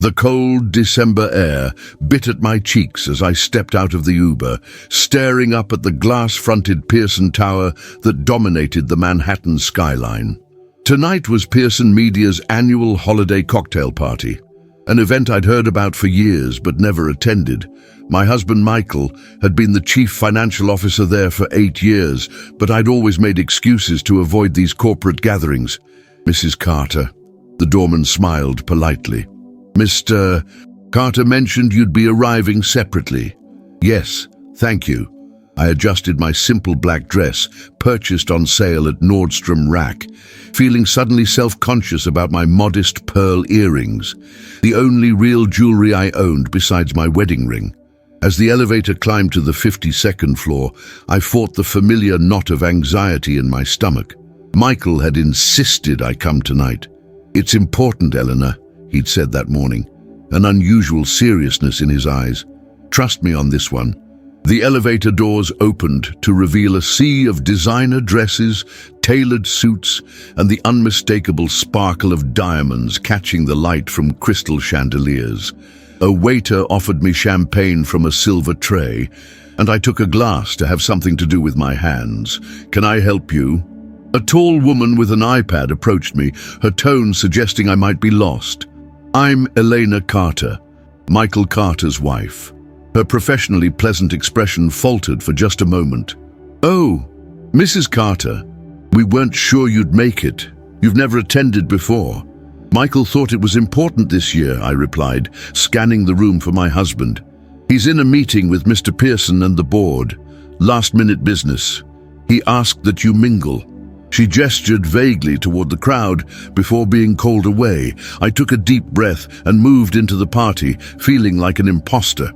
The cold December air bit at my cheeks as I stepped out of the Uber, staring up at the glass-fronted Pearson Tower that dominated the Manhattan skyline. Tonight was Pearson Media's annual holiday cocktail party, an event I'd heard about for years but never attended. My husband Michael had been the chief financial officer there for 8 years, but I'd always made excuses to avoid these corporate gatherings. Mrs. Carter. The doorman smiled politely. Mr. Carter mentioned you'd be arriving separately. Yes, thank you. I adjusted my simple black dress, purchased on sale at Nordstrom Rack, feeling suddenly self-conscious about my modest pearl earrings, the only real jewelry I owned besides my wedding ring. As the elevator climbed to the 52nd floor, I fought the familiar knot of anxiety in my stomach. Michael had insisted I come tonight. It's important, Eleanor, he'd said that morning, an unusual seriousness in his eyes. Trust me on this one. The elevator doors opened to reveal a sea of designer dresses, tailored suits, and the unmistakable sparkle of diamonds catching the light from crystal chandeliers. A waiter offered me champagne from a silver tray, and I took a glass to have something to do with my hands. Can I help you? A tall woman with an iPad approached me, her tone suggesting I might be lost. I'm Elena Carter, Michael Carter's wife. Her professionally pleasant expression faltered for just a moment. Oh, Mrs. Carter, we weren't sure you'd make it. You've never attended before. Michael thought it was important this year, I replied, scanning the room for my husband. He's in a meeting with Mr. Pearson and the board. Last-minute business. He asked that you mingle. She gestured vaguely toward the crowd before being called away. I took a deep breath and moved into the party, feeling like an imposter.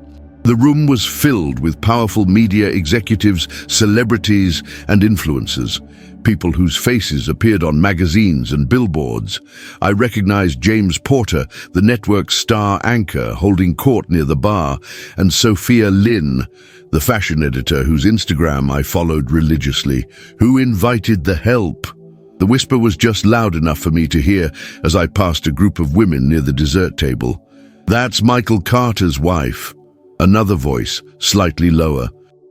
The room was filled with powerful media executives, celebrities, and influencers, people whose faces appeared on magazines and billboards. I recognized James Porter, the network's star anchor, holding court near the bar, and Sophia Lynn, the fashion editor whose Instagram I followed religiously. Who invited the help? The whisper was just loud enough for me to hear as I passed a group of women near the dessert table. That's Michael Carter's wife. Another voice, slightly lower.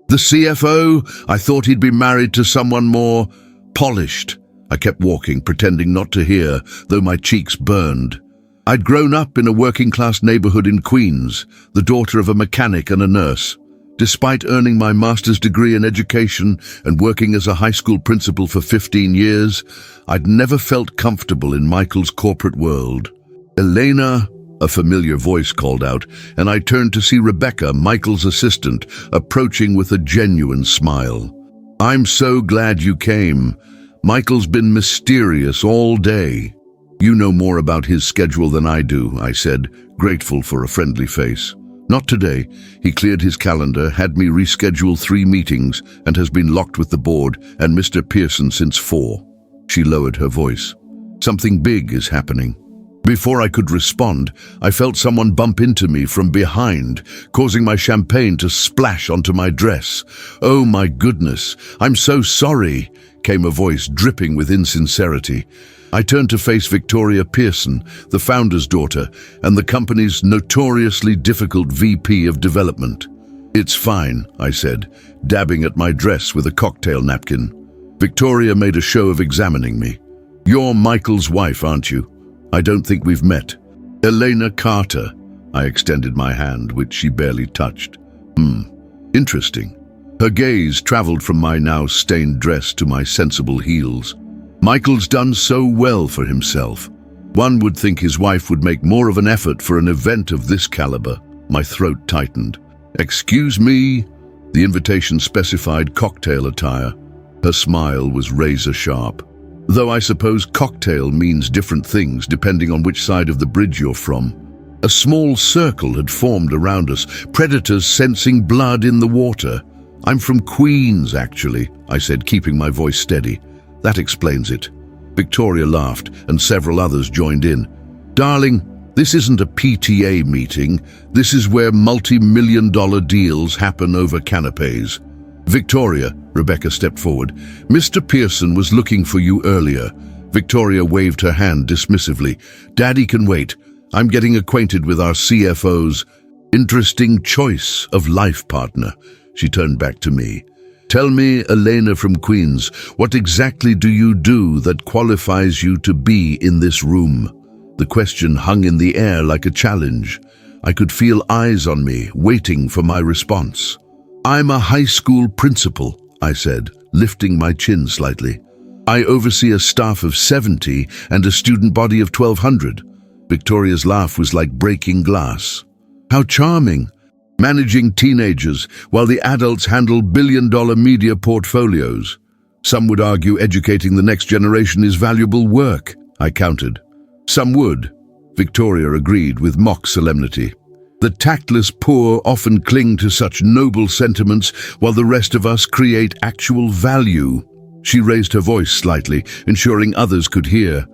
The CFO? I thought he'd be married to someone more polished. I kept walking, pretending not to hear, though my cheeks burned. I'd grown up in a working-class neighborhood in Queens, the daughter of a mechanic and a nurse. Despite earning my master's degree in education and working as a high school principal for 15 years, I'd never felt comfortable in Michael's corporate world. Elena, a familiar voice called out, and I turned to see Rebecca, Michael's assistant, approaching with a genuine smile. I'm so glad you came. Michael's been mysterious all day. You know more about his schedule than I do, I said, grateful for a friendly face. Not today. He cleared his calendar, had me reschedule 3 meetings, and has been locked with the board and Mr. Pearson since 4. She lowered her voice. Something big is happening. Before I could respond, I felt someone bump into me from behind, causing my champagne to splash onto my dress. Oh my goodness, I'm so sorry, came a voice dripping with insincerity. I turned to face Victoria Pearson, the founder's daughter, and the company's notoriously difficult VP of development. It's fine, I said, dabbing at my dress with a cocktail napkin. Victoria made a show of examining me. You're Michael's wife, aren't you? I don't think we've met. Elena Carter. I extended my hand, which she barely touched. Interesting. Her gaze traveled from my now stained dress to my sensible heels. Michael's done so well for himself. One would think his wife would make more of an effort for an event of this caliber. My throat tightened. Excuse me? The invitation specified cocktail attire. Her smile was razor sharp. Though I suppose cocktail means different things depending on which side of the bridge you're from. A small circle had formed around us, predators sensing blood in the water. I'm from Queens, actually, I said, keeping my voice steady. That explains it. Victoria laughed, and several others joined in. Darling, this isn't a PTA meeting. This is where multi-million-dollar deals happen over canapes. Victoria, Rebecca stepped forward. Mr. Pearson was looking for you earlier. Victoria waved her hand dismissively. Daddy can wait. I'm getting acquainted with our CFO's interesting choice of life partner. She turned back to me. Tell me, Elena from Queens, what exactly do you do that qualifies you to be in this room? The question hung in the air like a challenge. I could feel eyes on me, waiting for my response. I'm a high school principal, I said, lifting my chin slightly. I oversee a staff of 70 and a student body of 1,200. Victoria's laugh was like breaking glass. How charming! Managing teenagers while the adults handle billion-dollar media portfolios. Some would argue educating the next generation is valuable work, I countered. Some would, Victoria agreed with mock solemnity. The tactless poor often cling to such noble sentiments while the rest of us create actual value. She raised her voice slightly, ensuring others could hear.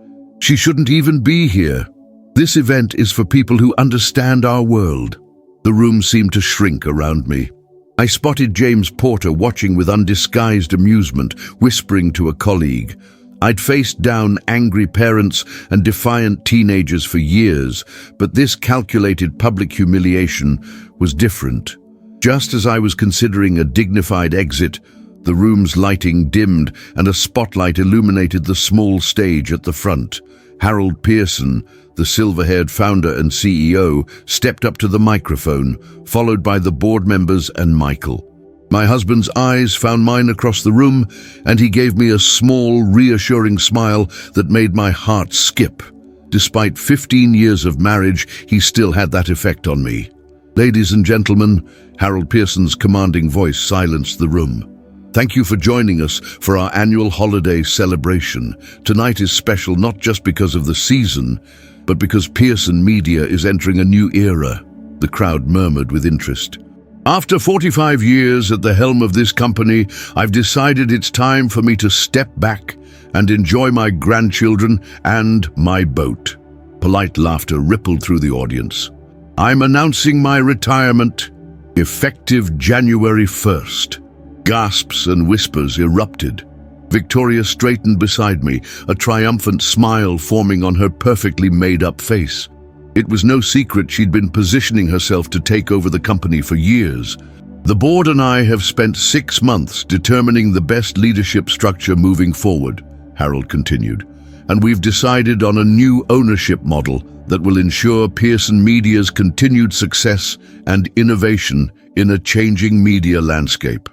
She shouldn't even be here. This event is for people who understand our world. The room seemed to shrink around me. I spotted James Porter watching with undisguised amusement, whispering to a colleague. I'd faced down angry parents and defiant teenagers for years, but this calculated public humiliation was different. Just as I was considering a dignified exit, the room's lighting dimmed and a spotlight illuminated the small stage at the front. Harold Pearson, the silver-haired founder and CEO, stepped up to the microphone, followed by the board members and Michael. My husband's eyes found mine across the room, and he gave me a small, reassuring smile that made my heart skip. Despite 15 years of marriage, he still had that effect on me. Ladies and gentlemen, Harold Pearson's commanding voice silenced the room. Thank you for joining us for our annual holiday celebration. Tonight is special not just because of the season, but because Pearson Media is entering a new era. The crowd murmured with interest. After 45 years at the helm of this company, I've decided it's time for me to step back and enjoy my grandchildren and my boat. Polite laughter rippled through the audience. I'm announcing my retirement, effective January 1st. Gasps and whispers erupted. Victoria straightened beside me, a triumphant smile forming on her perfectly made-up face. It was no secret she'd been positioning herself to take over the company for years. The board and I have spent 6 months determining the best leadership structure moving forward, Harold continued, and we've decided on a new ownership model that will ensure Pearson Media's continued success and innovation in a changing media landscape.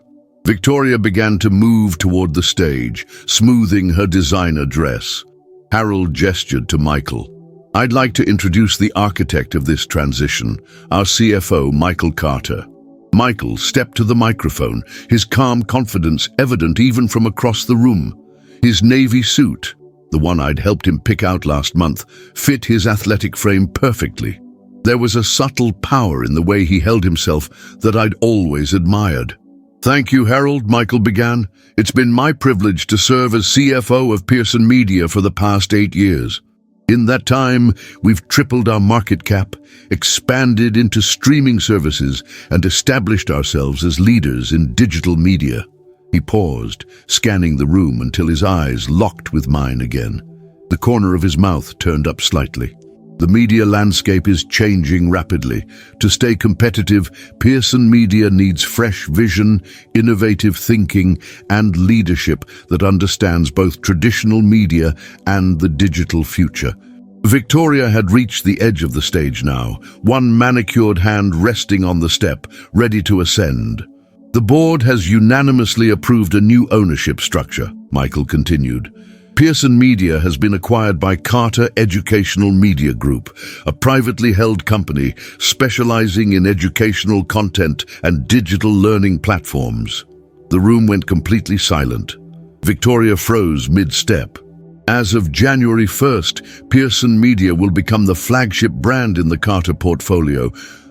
Victoria began to move toward the stage, smoothing her designer dress. Harold gestured to Michael. I'd like to introduce the architect of this transition, our CFO, Michael Carter. Michael stepped to the microphone, his calm confidence evident even from across the room. His navy suit, the one I'd helped him pick out last month, fit his athletic frame perfectly. There was a subtle power in the way he held himself that I'd always admired. Thank you, Harold, Michael began. It's been my privilege to serve as CFO of Pearson Media for the past 8 years. In that time, we've tripled our market cap, expanded into streaming services, and established ourselves as leaders in digital media. He paused, scanning the room until his eyes locked with mine again. The corner of his mouth turned up slightly. The media landscape is changing rapidly. To stay competitive, Pearson Media needs fresh vision, innovative thinking, and leadership that understands both traditional media and the digital future. Victoria had reached the edge of the stage now, one manicured hand resting on the step, ready to ascend. The board has unanimously approved a new ownership structure, Michael continued. Pearson Media has been acquired by Carter Educational Media Group, a privately held company specializing in educational content and digital learning platforms. The room went completely silent. Victoria froze mid-step. As of January 1st, Pearson Media will become the flagship brand in the Carter portfolio,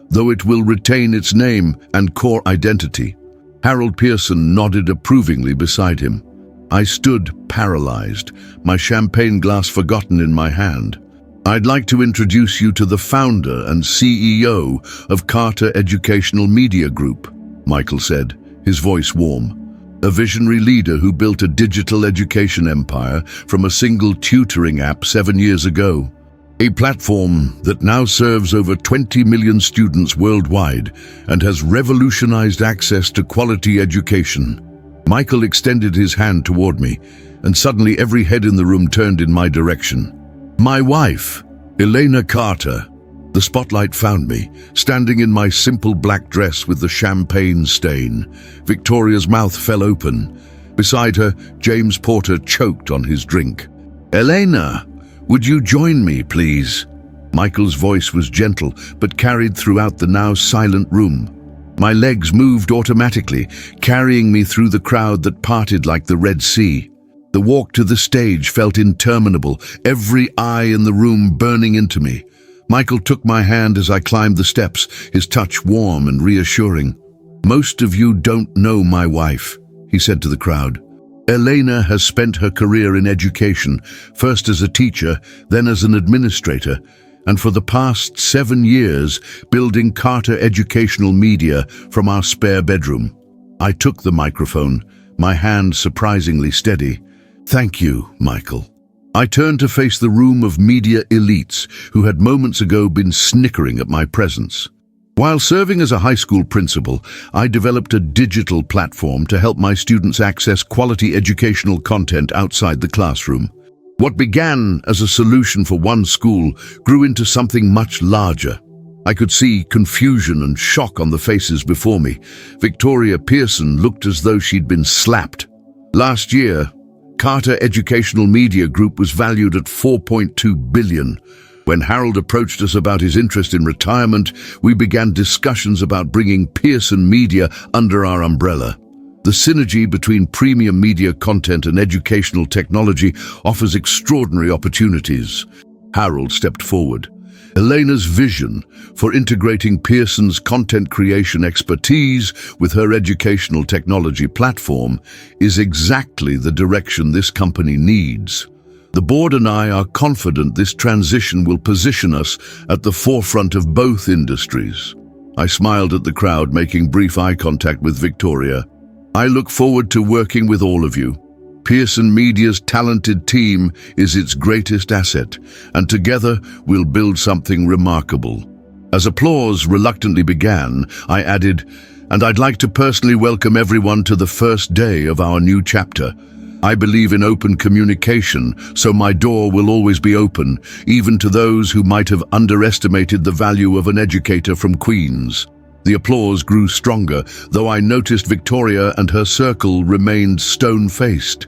though it will retain its name and core identity. Harold Pearson nodded approvingly beside him. I stood paralyzed, my champagne glass forgotten in my hand. I'd like to introduce you to the founder and CEO of Carter Educational Media Group, Michael said, his voice warm. A visionary leader who built a digital education empire from a single tutoring app 7 years ago. A platform that now serves over 20 million students worldwide and has revolutionized access to quality education. Michael extended his hand toward me, and suddenly every head in the room turned in my direction. My wife, Elena Carter. The spotlight found me, standing in my simple black dress with the champagne stain. Victoria's mouth fell open. Beside her, James Porter choked on his drink. Elena, would you join me, please? Michael's voice was gentle, but carried throughout the now silent room. My legs moved automatically, carrying me through the crowd that parted like the Red Sea. The walk to the stage felt interminable, every eye in the room burning into me. Michael took my hand as I climbed the steps, his touch warm and reassuring. Most of you don't know my wife, he said to the crowd. Elena has spent her career in education, first as a teacher, then as an administrator, and for the past 7 years building Carter Educational Media from our spare bedroom. I took the microphone, my hand surprisingly steady. Thank you, Michael. I turned to face the room of media elites who had moments ago been snickering at my presence. While serving as a high school principal, I developed a digital platform to help my students access quality educational content outside the classroom. What began as a solution for one school grew into something much larger. I could see confusion and shock on the faces before me. Victoria Pearson looked as though she'd been slapped. Last year, Carter Educational Media Group was valued at $4.2 billion. When Harold approached us about his interest in retirement, we began discussions about bringing Pearson Media under our umbrella. The synergy between premium media content and educational technology offers extraordinary opportunities. Harold stepped forward. Elena's vision for integrating Pearson's content creation expertise with her educational technology platform is exactly the direction this company needs. The board and I are confident this transition will position us at the forefront of both industries. I smiled at the crowd, making brief eye contact with Victoria. I look forward to working with all of you. Pearson Media's talented team is its greatest asset, and together we'll build something remarkable. As applause reluctantly began, I added, and I'd like to personally welcome everyone to the first day of our new chapter. I believe in open communication, so my door will always be open, even to those who might have underestimated the value of an educator from Queens. The applause grew stronger, though I noticed Victoria and her circle remained stone-faced.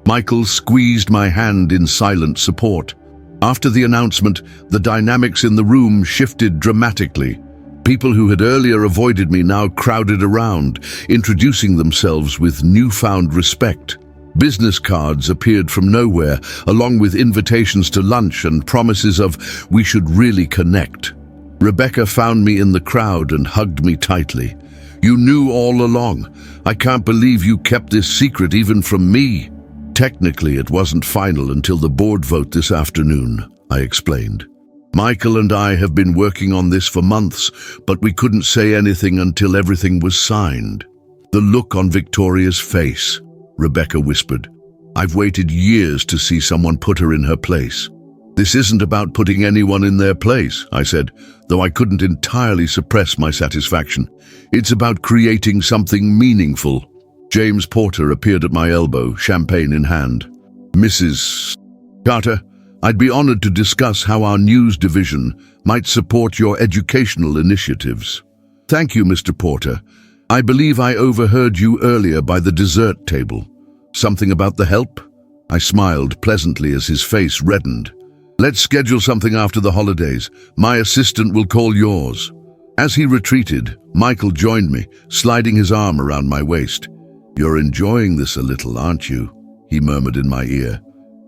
Michael squeezed my hand in silent support. After the announcement, the dynamics in the room shifted dramatically. People who had earlier avoided me now crowded around, introducing themselves with newfound respect. Business cards appeared from nowhere, along with invitations to lunch and promises of we should really connect. Rebecca found me in the crowd and hugged me tightly. You knew all along. I can't believe you kept this secret even from me. Technically, it wasn't final until the board vote this afternoon, I explained. Michael and I have been working on this for months, but we couldn't say anything until everything was signed. The look on Victoria's face, Rebecca whispered. I've waited years to see someone put her in her place. This isn't about putting anyone in their place, I said, though I couldn't entirely suppress my satisfaction. It's about creating something meaningful. James Porter appeared at my elbow, champagne in hand. Mrs. Carter, I'd be honored to discuss how our news division might support your educational initiatives. Thank you, Mr. Porter. I believe I overheard you earlier by the dessert table. Something about the help? I smiled pleasantly as his face reddened. Let's schedule something after the holidays. My assistant will call yours. As he retreated, Michael joined me, sliding his arm around my waist. You're enjoying this a little, aren't you? He murmured in my ear.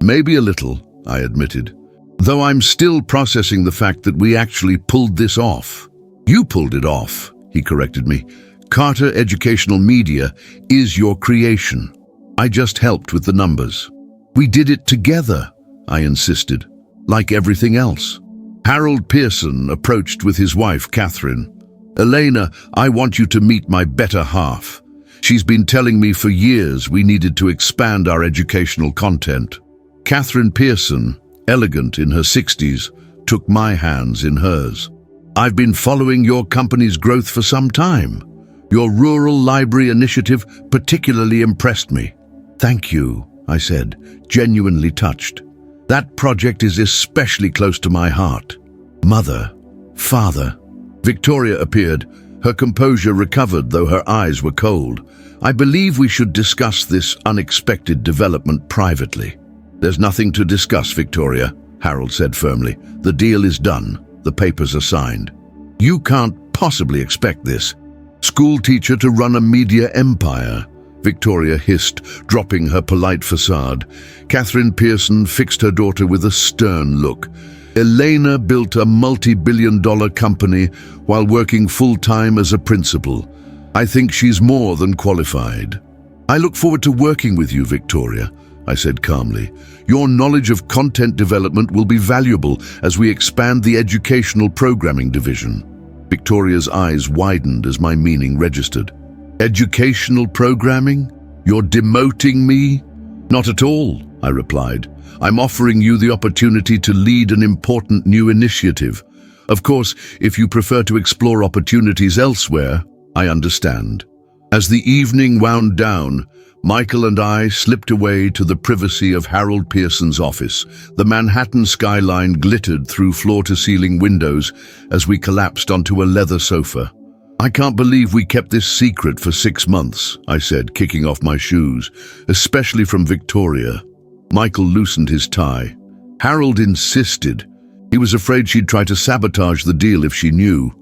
Maybe a little, I admitted, though I'm still processing the fact that we actually pulled this off. You pulled it off, he corrected me. Carter Educational Media is your creation. I just helped with the numbers. We did it together, I insisted, like everything else. Harold Pearson approached with his wife, Catherine. Elena, I want you to meet my better half. She's been telling me for years we needed to expand our educational content. Catherine Pearson, elegant in her 60s, took my hands in hers. "I've been following your company's growth for some time. Your rural library initiative particularly impressed me." "Thank you," I said, genuinely touched. "That project is especially close to my heart." "Mother, father." Victoria appeared, her composure recovered though her eyes were cold. "I believe we should discuss this unexpected development privately." "There's nothing to discuss, Victoria," Harold said firmly. "The deal is done. The papers are signed." "You can't possibly expect this. School teacher to run a media empire," Victoria hissed, dropping her polite facade. Catherine Pearson fixed her daughter with a stern look. "Elena built a multi-billion-dollar company while working full-time as a principal. I think she's more than qualified." "I look forward to working with you, Victoria," I said calmly. "Your knowledge of content development will be valuable as we expand the educational programming division." Victoria's eyes widened as my meaning registered. "Educational programming? You're demoting me?" "Not at all," I replied. "I'm offering you the opportunity to lead an important new initiative. Of course, if you prefer to explore opportunities elsewhere, I understand." As the evening wound down, Michael and I slipped away to the privacy of Harold Pearson's office. The Manhattan skyline glittered through floor-to-ceiling windows as we collapsed onto a leather sofa. "I can't believe we kept this secret for 6 months," I said, kicking off my shoes, "especially from Victoria." Michael loosened his tie. Harold insisted. He was afraid she'd try to sabotage the deal if she knew.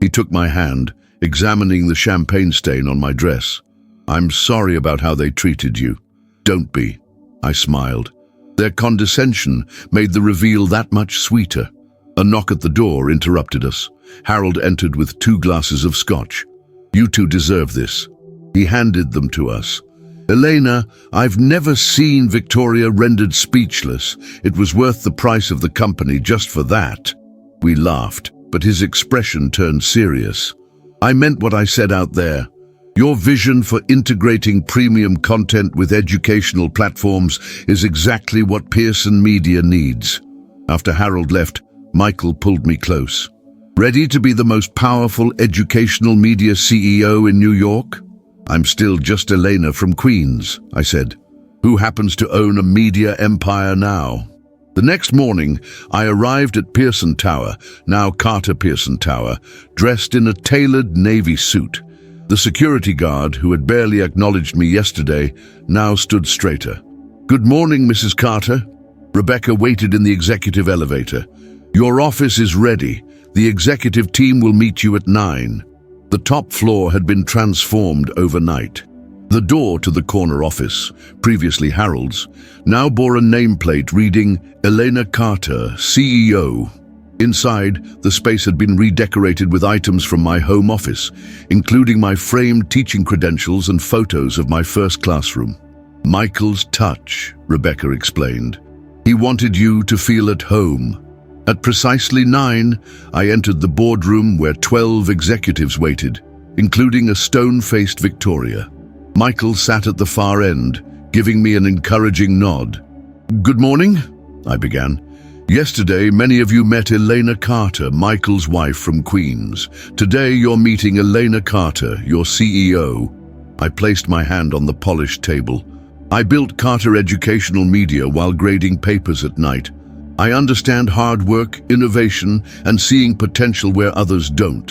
He took my hand, examining the champagne stain on my dress. "I'm sorry about how they treated you." "Don't be," I smiled. Their condescension made the reveal that much sweeter. A knock at the door interrupted us. Harold entered with 2 glasses of scotch. "You two deserve this." He handed them to us. "Elena, I've never seen," Victoria rendered speechless. "It was worth the price of the company just for that." We laughed, but his expression turned serious. "I meant what I said out there. Your vision for integrating premium content with educational platforms is exactly what Pearson Media needs." After Harold left, Michael pulled me close. "Ready to be the most powerful educational media CEO in New York?" "I'm still just Elena from Queens," I said. "Who happens to own a media empire now?" The next morning, I arrived at Pearson Tower, now Carter Pearson Tower, dressed in a tailored navy suit. The security guard, who had barely acknowledged me yesterday, now stood straighter. "Good morning, Mrs. Carter." Rebecca waited in the executive elevator. "Your office is ready. The executive team will meet you at 9. The top floor had been transformed overnight. The door to the corner office, previously Harold's, now bore a nameplate reading Elena Carter, CEO. Inside, the space had been redecorated with items from my home office, including my framed teaching credentials and photos of my first classroom. "Michael's touch," Rebecca explained. "He wanted you to feel at home." At precisely 9, I entered the boardroom where 12 executives waited, including a stone-faced Victoria. Michael sat at the far end, giving me an encouraging nod. "Good morning," I began. "Yesterday, many of you met Elena Carter, Michael's wife from Queens. Today, you're meeting Elena Carter, your CEO." I placed my hand on the polished table. "I built Carter Educational Media while grading papers at night. I understand hard work, innovation, and seeing potential where others don't."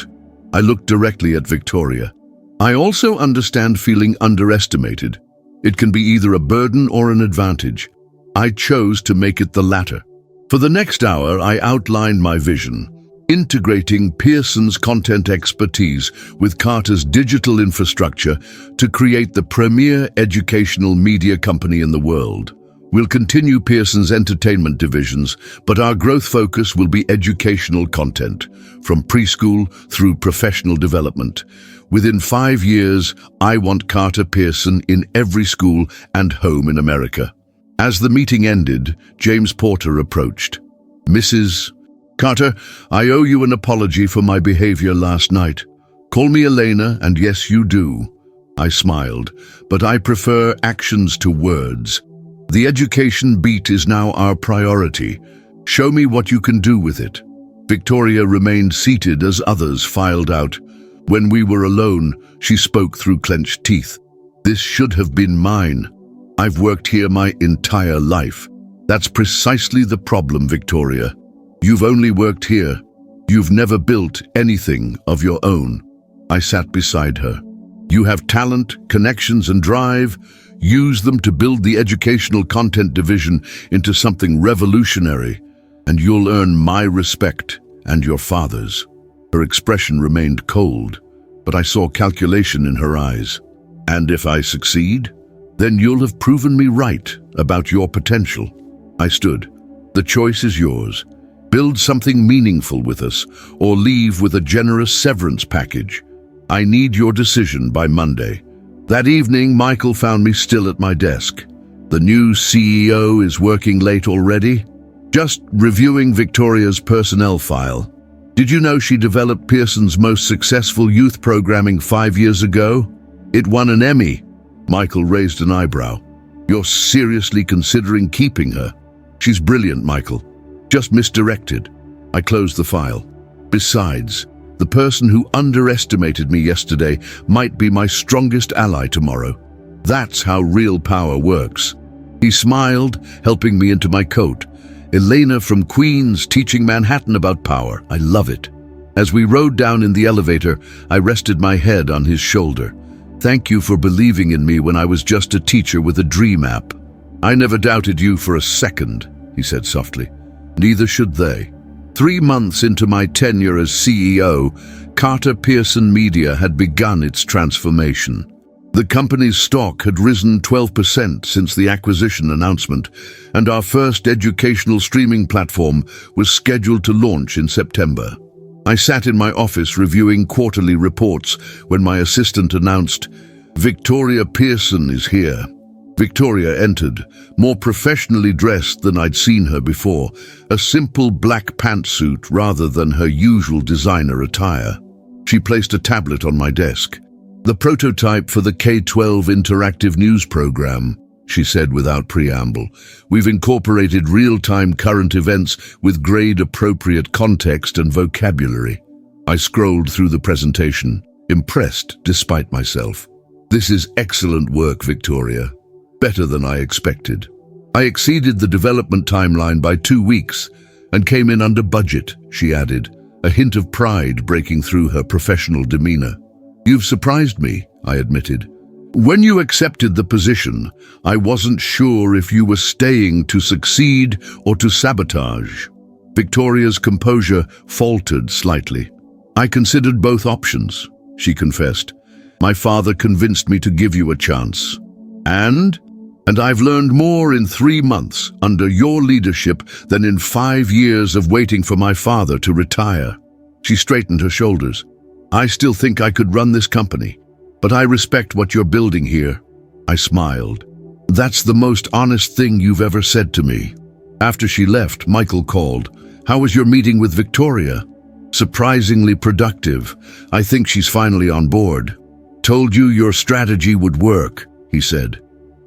I looked directly at Victoria. "I also understand feeling underestimated. It can be either a burden or an advantage. I chose to make it the latter." For the next hour, I outlined my vision, integrating Pearson's content expertise with Carter's digital infrastructure to create the premier educational media company in the world. We'll continue Pearson's entertainment divisions, but our growth focus will be educational content, from preschool through professional development. Within 5 years, I want Carter Pearson in every school and home in America. As the meeting ended, James Porter approached. "Mrs. Carter, I owe you an apology for my behavior last night. Call me Elena, and yes, you do." I smiled, "but I prefer actions to words. The education beat is now our priority. Show me what you can do with it." Victoria remained seated as others filed out. When we were alone, she spoke through clenched teeth. "This should have been mine. I've worked here my entire life." "That's precisely the problem, Victoria. You've only worked here. You've never built anything of your own." I sat beside her. "You have talent, connections, and drive. Use them to build the educational content division into something revolutionary, and you'll earn my respect and your father's." Her expression remained cold, but I saw calculation in her eyes. "And if I succeed, then you'll have proven me right about your potential." I stood. "The choice is yours. Build something meaningful with us, or leave with a generous severance package. I need your decision by Monday." That evening, Michael found me still at my desk. "The new CEO is working late already?" "Just reviewing Victoria's personnel file. Did you know she developed Pearson's most successful youth programming 5 years ago? It won an Emmy." Michael raised an eyebrow. "You're seriously considering keeping her?" "She's brilliant, Michael. Just misdirected." I closed the file. "Besides, the person who underestimated me yesterday might be my strongest ally tomorrow. That's how real power works." He smiled, helping me into my coat. "Elena from Queens teaching Manhattan about power. I love it." As we rode down in the elevator, I rested my head on his shoulder. "Thank you for believing in me when I was just a teacher with a dream app." "I never doubted you for a second," he said softly. "Neither should they." 3 months into my tenure as CEO, Carter Pearson Media had begun its transformation. The company's stock had risen 12% since the acquisition announcement, and our first educational streaming platform was scheduled to launch in September. I sat in my office reviewing quarterly reports when my assistant announced, "Victoria Pearson is here." Victoria entered, more professionally dressed than I'd seen her before, a simple black pantsuit rather than her usual designer attire. She placed a tablet on my desk. "The prototype for the K-12 interactive news program," she said without preamble. "We've incorporated real-time current events with grade-appropriate context and vocabulary." I scrolled through the presentation, impressed despite myself. "This is excellent work, Victoria. Better than I expected." "I exceeded the development timeline by 2 weeks and came in under budget," she added, a hint of pride breaking through her professional demeanor. "You've surprised me," I admitted. "When you accepted the position, I wasn't sure if you were staying to succeed or to sabotage." Victoria's composure faltered slightly. "I considered both options," she confessed. "My father convinced me to give you a chance. And I've learned more in 3 months under your leadership than in 5 years of waiting for my father to retire." She straightened her shoulders. "I still think I could run this company, but I respect what you're building here." I smiled. "That's the most honest thing you've ever said to me." After she left, Michael called. "How was your meeting with Victoria?" "Surprisingly productive. I think she's finally on board." "Told you your strategy would work," he said.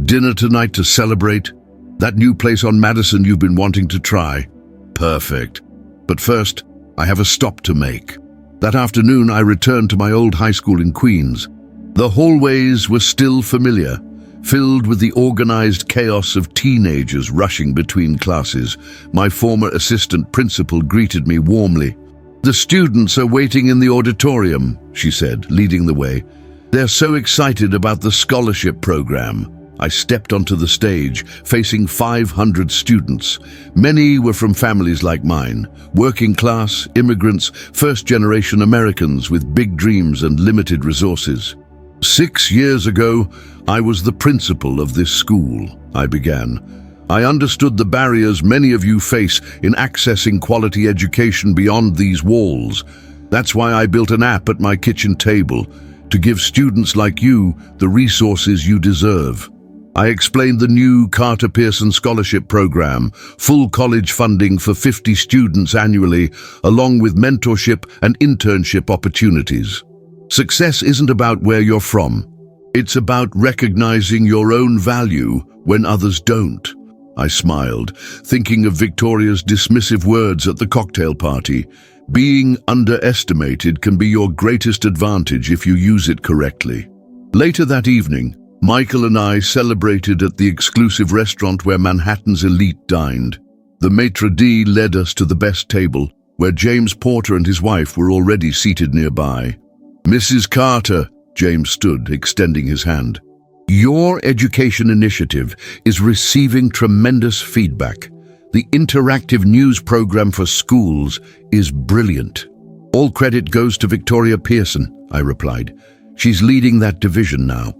"Dinner tonight to celebrate? That new place on Madison you've been wanting to try?" "Perfect. But first, I have a stop to make." That afternoon, I returned to my old high school in Queens. The hallways were still familiar, filled with the organized chaos of teenagers rushing between classes. My former assistant principal greeted me warmly. "The students are waiting in the auditorium," she said, leading the way. "They're so excited about the scholarship program." I stepped onto the stage, facing 500 students. Many were from families like mine, working class, immigrants, first-generation Americans with big dreams and limited resources. 6 years ago, I was the principal of this school," I began. "I understood the barriers many of you face in accessing quality education beyond these walls. That's why I built an app at my kitchen table, to give students like you the resources you deserve. I explained the new Carter Pearson Scholarship Program, full college funding for 50 students annually, along with mentorship and internship opportunities. Success isn't about where you're from. It's about recognizing your own value when others don't." I smiled, thinking of Victoria's dismissive words at the cocktail party. Being underestimated can be your greatest advantage if you use it correctly. Later that evening, Michael and I celebrated at the exclusive restaurant where Manhattan's elite dined. The maitre d' led us to the best table, where James Porter and his wife were already seated nearby. "Mrs. Carter," James stood, extending his hand. "Your education initiative is receiving tremendous feedback. The interactive news program for schools is brilliant." "All credit goes to Victoria Pearson," I replied. "She's leading that division now."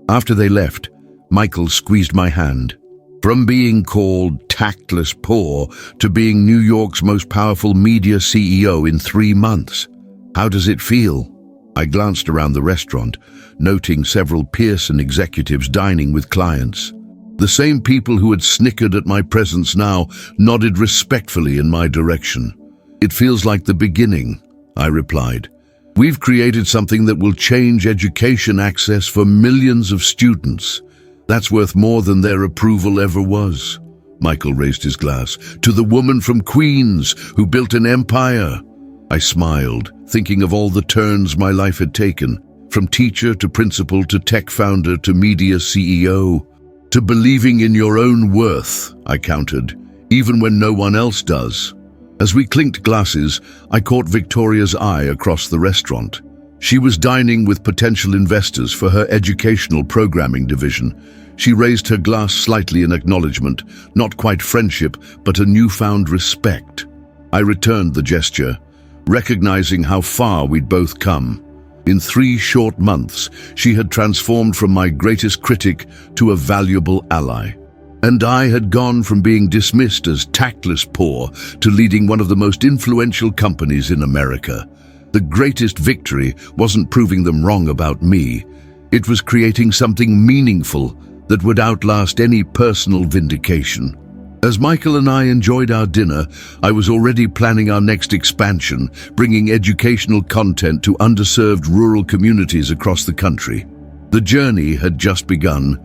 After they left, Michael squeezed my hand. From being called tactless poor to being New York's most powerful media CEO in 3 months. How does it feel? I glanced around the restaurant, noting several Pearson executives dining with clients. The same people who had snickered at my presence now nodded respectfully in my direction. "It feels like the beginning," I replied. "We've created something that will change education access for millions of students. That's worth more than their approval ever was." Michael raised his glass. "To the woman from Queens who built an empire." I smiled, thinking of all the turns my life had taken, from teacher to principal to tech founder to media CEO. "To believing in your own worth," I countered, "even when no one else does." As we clinked glasses, I caught Victoria's eye across the restaurant. She was dining with potential investors for her educational programming division. She raised her glass slightly in acknowledgement, not quite friendship, but a newfound respect. I returned the gesture, recognizing how far we'd both come. In 3 short months, she had transformed from my greatest critic to a valuable ally. And I had gone from being dismissed as tactless poor to leading one of the most influential companies in America. The greatest victory wasn't proving them wrong about me. It was creating something meaningful that would outlast any personal vindication. As Michael and I enjoyed our dinner, I was already planning our next expansion, bringing educational content to underserved rural communities across the country. The journey had just begun,